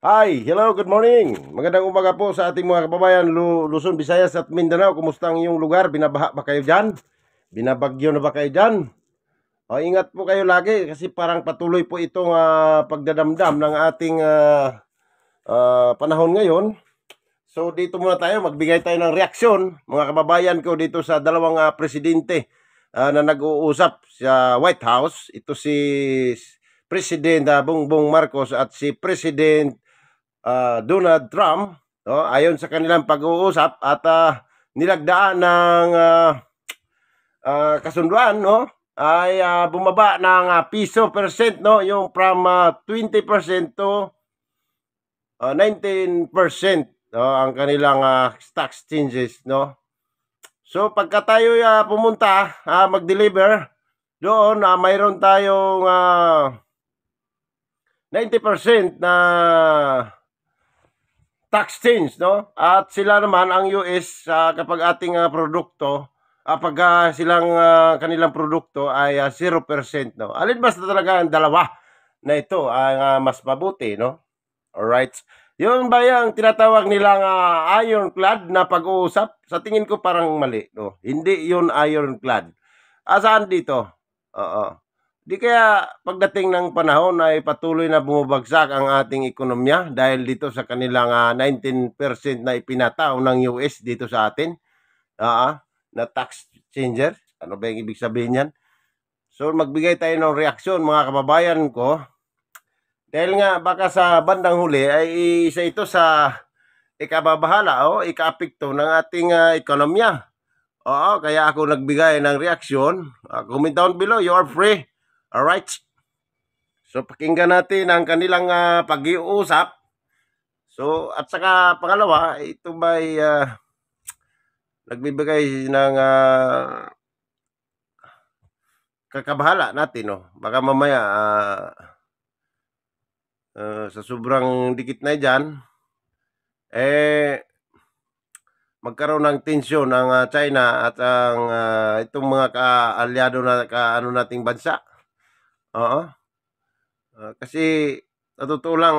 Hi, hello, good morning. Magandang umaga po sa ating mga kababayan Luzon, Visayas at Mindanao. Kumusta ang iyong lugar? Binabaha ba kayo dyan? Binabagyo na ba kayo dyan? O, ingat po kayo lagi kasi parang patuloy po itong pagdadamdam ng ating panahon ngayon. So dito muna tayo, magbigay tayo ng reaksyon, mga kababayan ko, dito sa dalawang presidente na nag-uusap sa White House. Ito si President Bongbong Marcos at si President Donald Trump, no, ayon sa kanilang pag-uusap at nilagdaan ng kasunduan, no, ay bumaba ng piso percent, no, yung from 20% to 19%, no, ang kanilang tax changes, no. So pagka tayo pumunta mag-deliver doon, mayroon tayong 90% na tax change, no? At sila naman ang US kapag ating produkto, pag silang kanilang produkto ay 0%, no? Alin basta talaga ang dalawa na ito ang mas mabuti, no? Alright. Yun ba yung tinatawag nilang ironclad na pag-uusap? Sa tingin ko parang mali, no? Hindi yun ironclad. Saan dito? Oo. Di kaya pagdating ng panahon ay patuloy na bumabagsak ang ating ekonomiya dahil dito sa kanilang 19% na ipinataw ng US dito sa atin, na tax changer. Ano ba yung ibig sabihin yan? So magbigay tayo ng reaksyon, mga kababayan ko, dahil nga baka sa bandang huli ay isa ito sa ikababahala o ikaapekto ng ating ekonomiya. Oo, kaya ako nagbigay ng reaksyon. Comment down below, you are free. Alright. So pakinggan natin ang kanilang pag-iusap. So at saka pangalawa, ito ba'y nagbibigay ng kakabahala natin, no? Baka mamaya sa sobrang dikit na dyan, magkaroon ng tensyon ng China at ang itong mga kaalyado na kaano nating bansa. Oo. Kasi natutuwa lang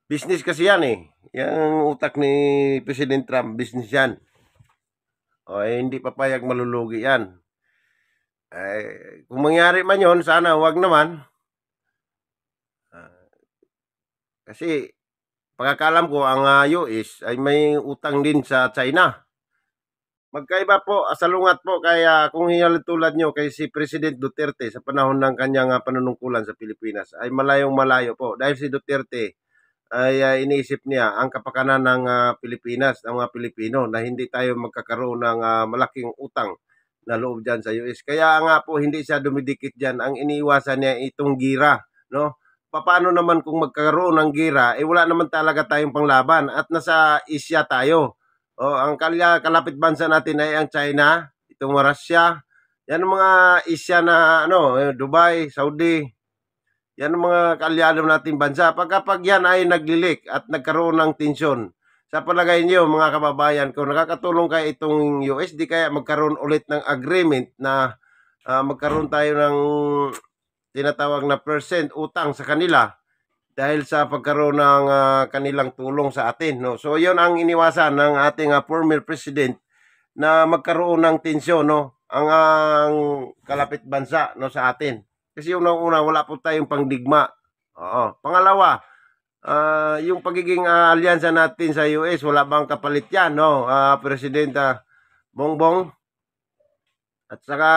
business kasi yan eh. Yung utak ni President Trump, business yan. Hindi papayag malulugi yan. Kung mangyari man yon, sana wag naman. Kasi pagkakalam ko, ang US ay may utang din sa China. Magkaiba po, salungat po, kaya kung hinalutulad nyo kay si President Duterte sa panahon ng kanyang panunungkulan sa Pilipinas, ay malayong malayo po. Dahil si Duterte ay iniisip niya ang kapakanan ng Pilipinas, ng mga Pilipino, na hindi tayo magkakaroon ng malaking utang na loob dyan sa US. Kaya nga po hindi siya dumidikit dyan. Ang iniiwasan niya itong gira, no? Paano naman kung magkaroon ng gira, wala naman talaga tayong panglaban at nasa Asia tayo. Ang kalapit bansa natin ay ang China, itong Russia. Yan ang mga Asia na Dubai, Saudi. Yan ang mga kaalyado nating bansa. Pagkapag yan ay naglilik at nagkaroon ng tensyon, sa palagay niyo mga kababayan, kung nakakatulong kaya itong US, di kaya magkaroon ulit ng agreement na magkaroon tayo ng tinatawag na percent utang sa kanila dahil sa pagkaroon ng kanilang tulong sa atin, no? So yon ang iniwasan ng ating former president, na magkaroon ng tensyon, no, ang kalapit bansa, no, sa atin. Kasi unang-una, wala po tayong pangdigma. Pangalawa, yung pagiging alyansa natin sa US, wala bang kapalit yan, no, President Bongbong? At saka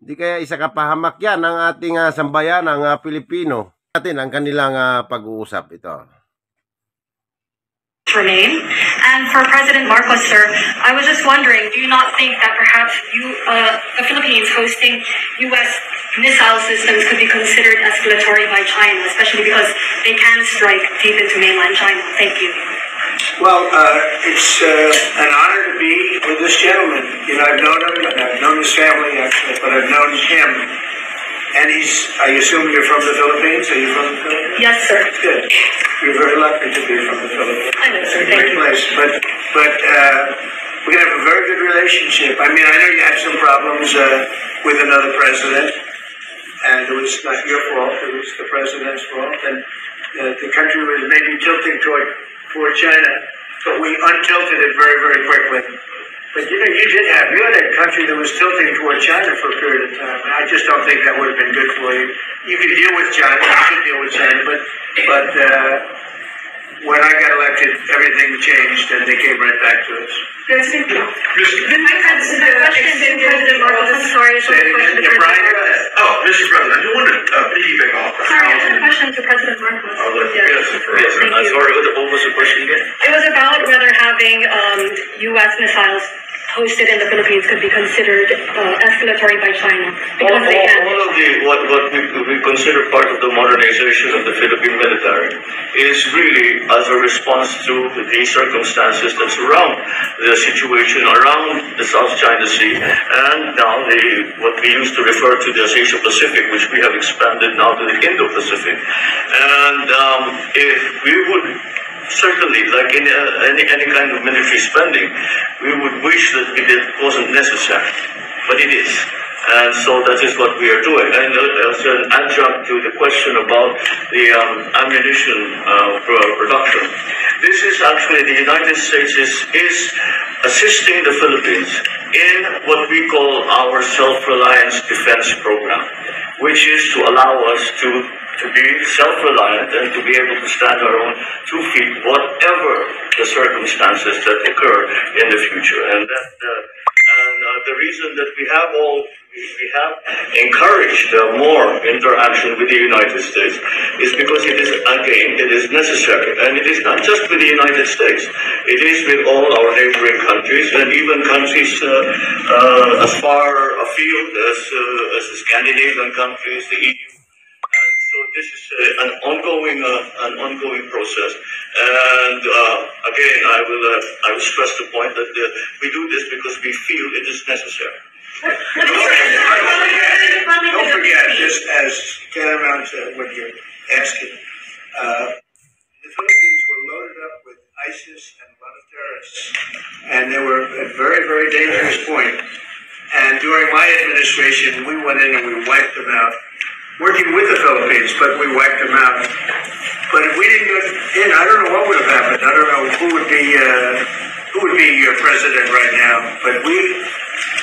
di kaya isa kapahamak yan ng ating sambayan, ng Pilipino. Natin ang kanilang pag-uusap ito. Remain. And for President Marcos, sir, I was just wondering, do you not think that perhaps the Philippines hosting U.S. missile systems could be considered escalatory by China, especially because they can strike deep into mainland China? Thank you. Well, it's an honor to be with this gentleman. You know, I've known him, I've known his family, but I've known him. And I assume you're from the Philippines? Are you from the Philippines? Yes, sir. Good. You're very lucky to be from the Philippines. I know, sir. Thank you. Place. But we're going to have a very good relationship. I mean, I know you had some problems with another president, and it was not your fault, it was the president's fault, and the country was maybe tilting toward China, but we untilted it very, very quickly. But you had a country that was tilting toward China for a period of time, and I just don't think that would have been good for you. You could deal with China, you should deal with China, but when I got elected, everything changed, and they came right back to us. President Marcos, I'm sorry. Say it again. Yeah, Brian, go ahead. Oh, Mr. President, I do want to piggyback off of Sorry, I had a question to President Marcos. Sorry, what was the question again? It was about whether having U.S. missiles hosted in the Philippines could be considered escalatory by China. Because they can. All of what we consider part of the modernization of the Philippine military is really as a response to the circumstances that surround the situation around the South China Sea and now what we used to refer to as Asia Pacific, which we have expanded now to the Indo-Pacific. And if we would certainly, like in any kind of military spending, we would wish that it wasn't necessary, but it is. And so that is what we are doing. And as an adjunct to the question about the ammunition production, this is actually the United States is assisting the Philippines in what we call our self-reliance defense program, which is to allow us to be self-reliant and to be able to stand our own 2 feet, whatever the circumstances that occur in the future. And the reason that we have encouraged more interaction with the United States is because it is necessary, and it is not just with the United States. It is with all our neighboring countries and even countries as far afield as the Scandinavian countries, the EU. So this is an ongoing process, and again, I will stress the point that we do this because we feel it is necessary. Don't forget, just as tantamount to what you're asking, the Philippines were loaded up with ISIS and a lot of terrorists, and they were at a very, very dangerous point. And during my administration, we went in and we wiped them out. Working with the Philippines, but we wiped them out. But if we didn't get in, I don't know what would have happened. I don't know who would be your president right now. But we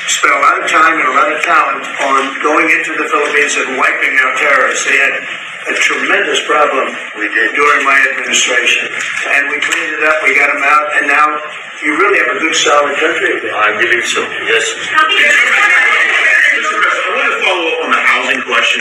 spent a lot of time and a lot of talent on going into the Philippines and wiping out terrorists. They had a tremendous problem during my administration, and we cleaned it up. We got them out, and now you really have a good, solid country again. I believe so. Yes. Mr. President, I want to follow up on the housing question.